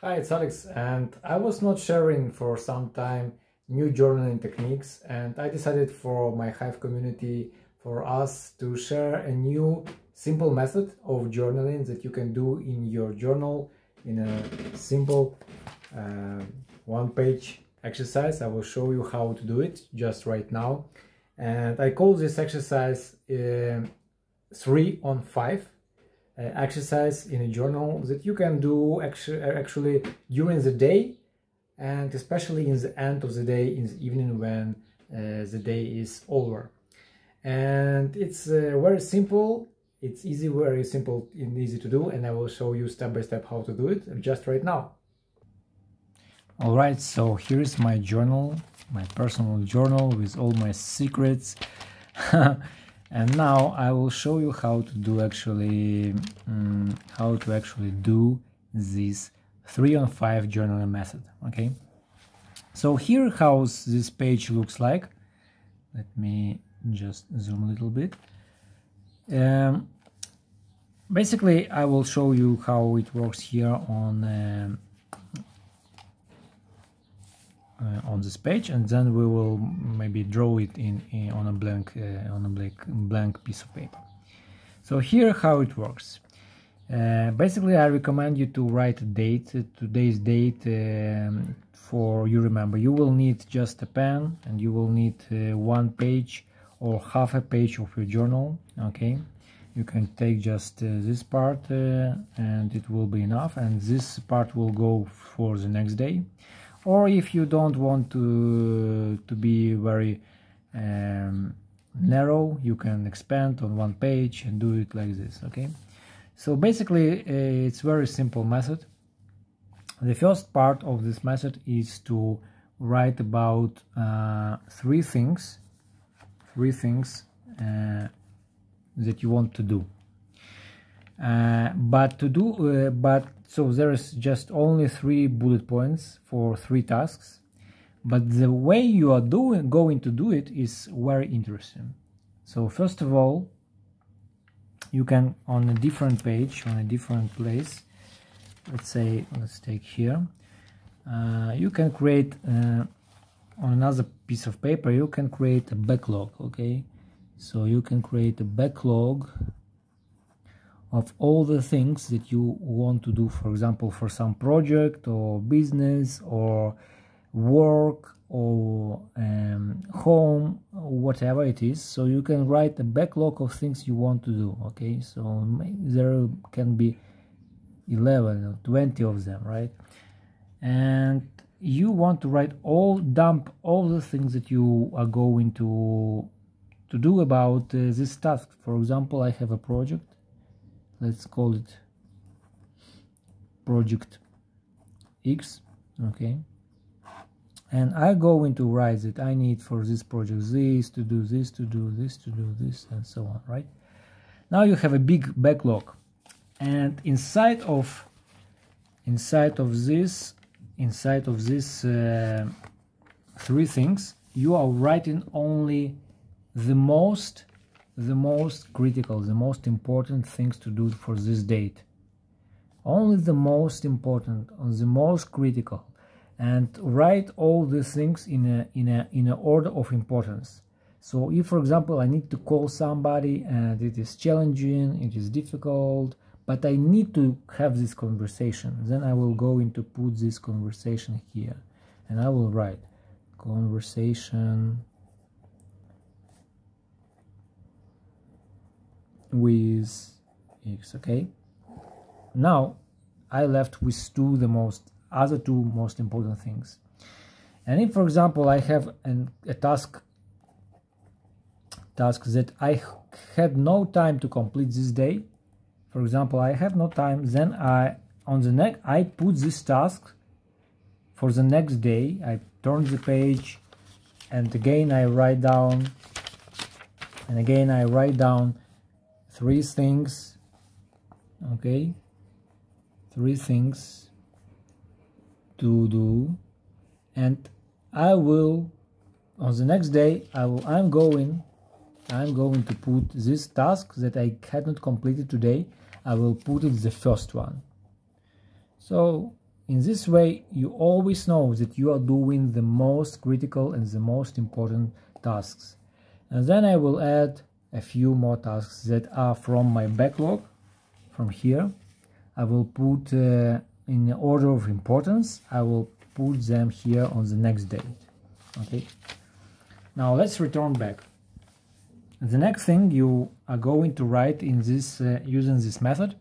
Hi, it's Alex, and I was not sharing for some time new journaling techniques, and I decided for my Hive community for us to share a new simple method of journaling that you can do in your journal in a simple one-page exercise. I will show you how to do it just right now, and I call this exercise 3 on 5 exercise in a journal that you can do actually during the day, and especially in the end of the day, in the evening when the day is over. And it's very simple, it's easy, very simple and easy to do, and I will show you step by step how to do it just right now. Alright, so here's my journal, my personal journal with all my secrets. And now I will show you how to do actually do this 3 on 5 journaling method. Okay, so here how this page looks like. Let me just zoom a little bit. Basically I will show you how it works here on this page, and then we will maybe draw it on a blank piece of paper. So here how it works. Basically I recommend you to write a date, today's date, for you remember. You will need just a pen, and you will need one page or half a page of your journal. Okay, you can take just this part and it will be enough, and this part will go for the next day. Or if you don't want to be very narrow, you can expand on one page and do it like this. Okay, so basically it's very simple method. The first part of this method is to write about three things that you want to do. So there is just only 3 bullet points for 3 tasks, but the way you are going to do it is very interesting. So first of all, you can, on a different page, on a different place, let's take here, you can create on another piece of paper, you can create a backlog. Okay, so you can create a backlog of all the things that you want to do, for example, for some project or business or work or home, whatever it is. So you can write a backlog of things you want to do. Okay, so there can be 11 or 20 of them, right? And you want to dump all the things that you are going to do about this task. For example, I have a project. Let's call it Project X. Okay, and I'm going to write that I need for this project this to do this, to do this, to do this, and so on. Right now you have a big backlog, and inside of this 3 things, you are writing only the most critical, the most important things to do for this date. Only the most important, the most critical, and write all these things in a order of importance. So if, for example, I need to call somebody and it is challenging, it is difficult, but I need to have this conversation, then I will go into put this conversation here, and I will write conversation with X. Okay, now I left with other two most important things. And if, for example, I have a task that I had no time to complete this day, for example, I have no time, then I put this task for the next day. I turn the page, and again I write down, 3 things. Okay, 3 things to do, and I will, on the next day, I'm going to put this task that I had not completed today, I will put it the first one. So in this way, you always know that you are doing the most critical and the most important tasks. And then I will add a few more tasks that are from my backlog, from here. I will put in order of importance, I will put them here on the next date. Okay. Now let's return back. The next thing you are going to write in this using this method,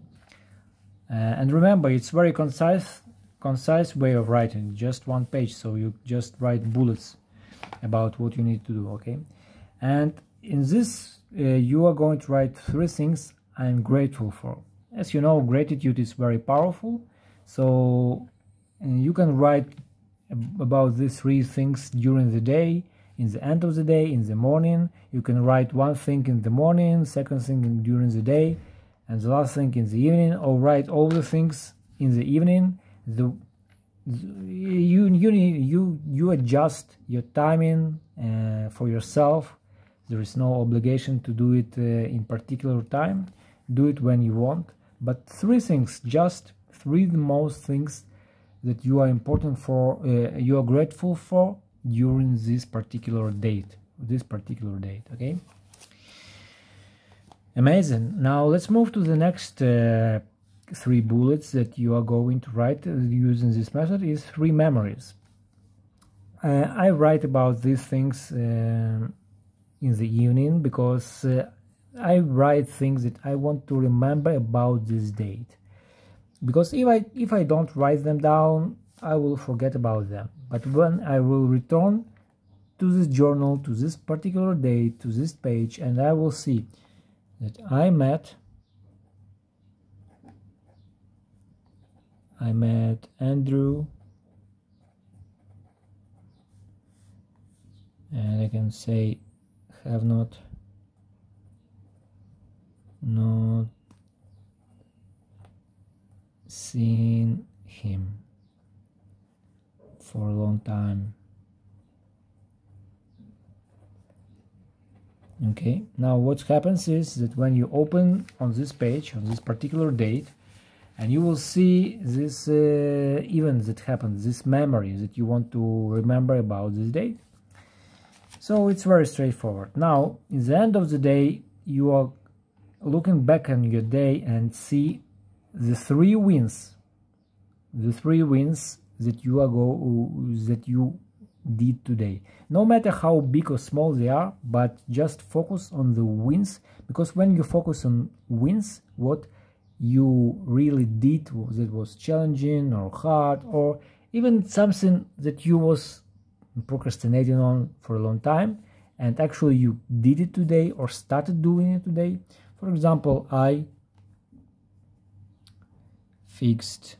and remember, it's very concise way of writing, just one page, so you just write bullets about what you need to do. Okay. And in this you are going to write 3 things I'm grateful for. As you know, gratitude is very powerful, so you can write about these 3 things during the day, in the end of the day, in the morning. You can write one thing in the morning, second thing during the day, and the last thing in the evening, or write all the things in the evening. You adjust your timing for yourself. There is no obligation to do it in particular time. Do it when you want. But 3 things, just 3 most things that you are important for, you are grateful for during this particular date. Okay. Amazing. Now let's move to the next 3 bullets that you are going to write using this method is 3 memories. I write about these things in the evening because I write things that I want to remember about this date. Because if I don't write them down, I will forget about them. But when I will return to this journal, to this particular date, to this page, and I will see that I met Andrew, and I can say have not seen him for a long time. Okay, now what happens is that when you open on this page, on this particular date, and you will see this event that happened, this memory that you want to remember about this date. So it's very straightforward. Now, in the end of the day, you are looking back on your day and see the 3 wins, that you did today. No matter how big or small they are, but just focus on the wins, because when you focus on wins, what you really did that was challenging or hard, or even something that you was procrastinating on for a long time, and actually you did it today or started doing it today. For example, I fixed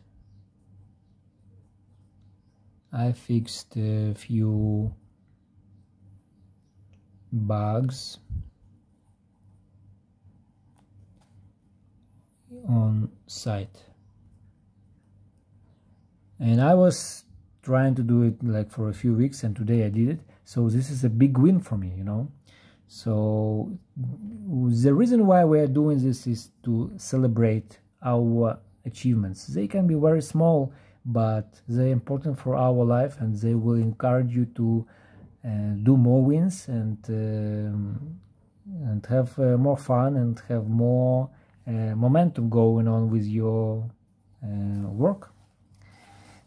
a few bugs on site, and I was trying to do it like for a few weeks, and today I did it. So this is a big win for me, you know. So the reason why we are doing this is to celebrate our achievements. They can be very small, but they're important for our life, and they will encourage you to do more wins and have more fun and have more momentum going on with your work.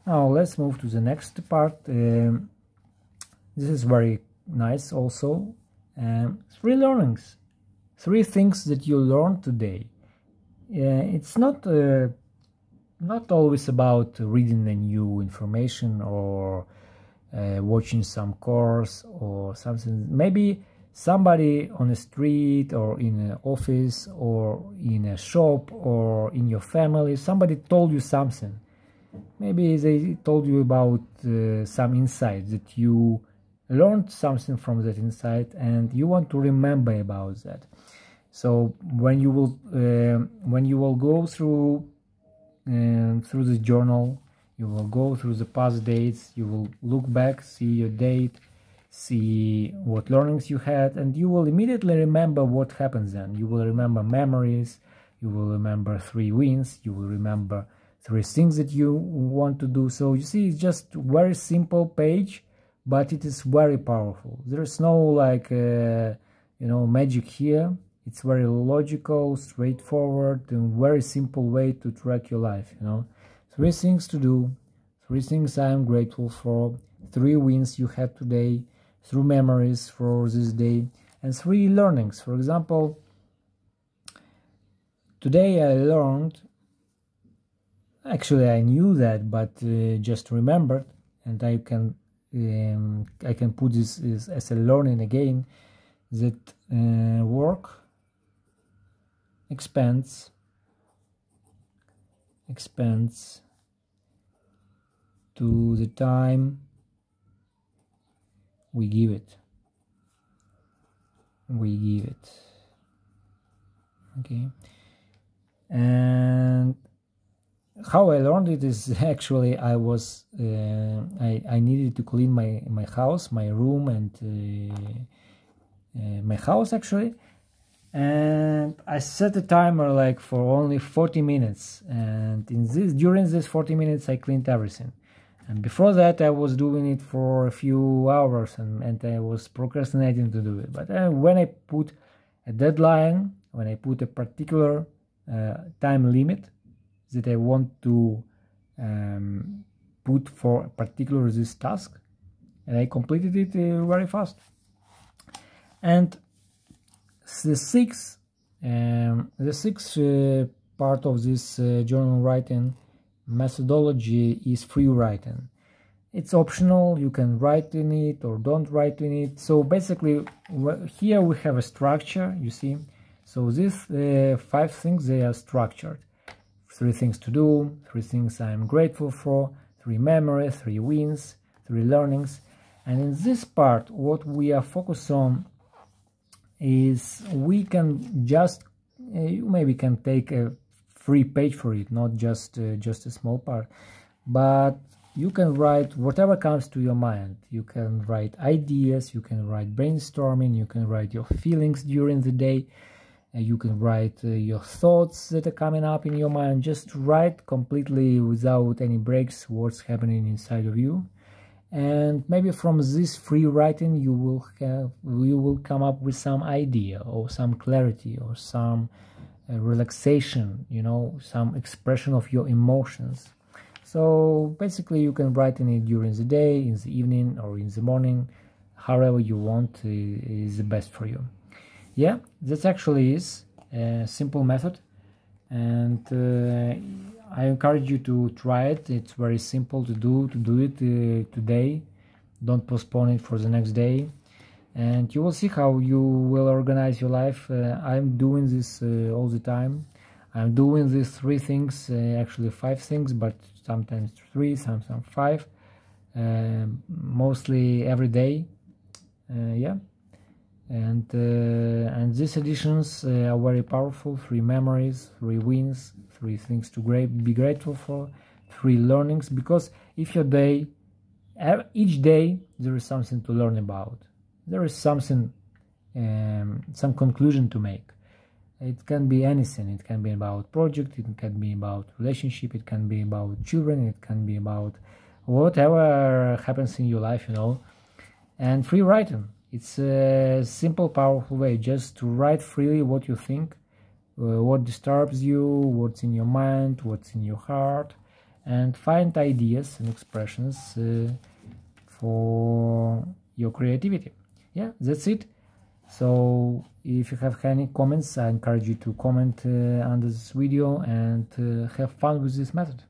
Now let's move to the next part. This is very nice also. 3 learnings, 3 things that you learned today. It's not always about reading a new information or watching some course or something. Maybe somebody on the street or in an office or in a shop or in your family, somebody told you something. Maybe they told you about some insight that you learned something from that insight, and you want to remember about that. So when you will go through the journal, you will go through the past dates, you will look back, see your date, see what learnings you had, and you will immediately remember what happens then. You will remember memories, you will remember 3 wins, you will remember 3 things that you want to do. So you see, it's just very simple page, but it is very powerful. There's no like magic here. It's very logical, straightforward, and very simple way to track your life. 3 things to do, 3 things I am grateful for, 3 wins you had today, 3 memories for this day, and 3 learnings. For example, today I learned, actually I knew that, but just remembered, and I can put this as a learning again, that work expense to the time we give it. Okay. And how I learned it is actually I was I needed to clean my house, my room, and my house actually, and I set a timer like for only 40 minutes, and during this 40 minutes I cleaned everything. And before that I was doing it for a few hours, and I was procrastinating to do it. But when I put a deadline, when I put a particular time limit that I want to put for a particular this task, and I completed it very fast. And the sixth part of this journal writing methodology is free writing. It's optional, you can write in it or don't write in it. So basically here we have a structure, you see. So these 5 things, they are structured. 3 things to do, 3 things I am grateful for, 3 memories, 3 wins, 3 learnings. And in this part, what we are focused on is we can just, you maybe can take a free page for it, not just a small part, but you can write whatever comes to your mind. You can write ideas, you can write brainstorming, you can write your feelings during the day, you can write your thoughts that are coming up in your mind. Just write completely without any breaks what's happening inside of you. And maybe from this free writing you will come up with some idea or some clarity or some relaxation, some expression of your emotions. So basically you can write in it during the day, in the evening, or in the morning, however you want is the best for you. Yeah, that actually is a simple method, and I encourage you to try it. It's very simple to do it today. Don't postpone it for the next day, and you will see how you will organize your life. I'm doing this all the time. I'm doing these 3 things, actually 5 things, but sometimes 3, sometimes 5, mostly every day. Yeah. And these editions are very powerful. 3 memories, 3 wins, 3 things to be grateful for, 3 learnings, because if your day, each day there is something to learn about, there is something, some conclusion to make. It can be anything. It can be about project, it can be about relationship, it can be about children, it can be about whatever happens in your life, And free writing, it's a simple, powerful way just to write freely what you think, what disturbs you, what's in your mind, what's in your heart, and find ideas and expressions for your creativity. Yeah, that's it. So if you have any comments, I encourage you to comment under this video and have fun with this method.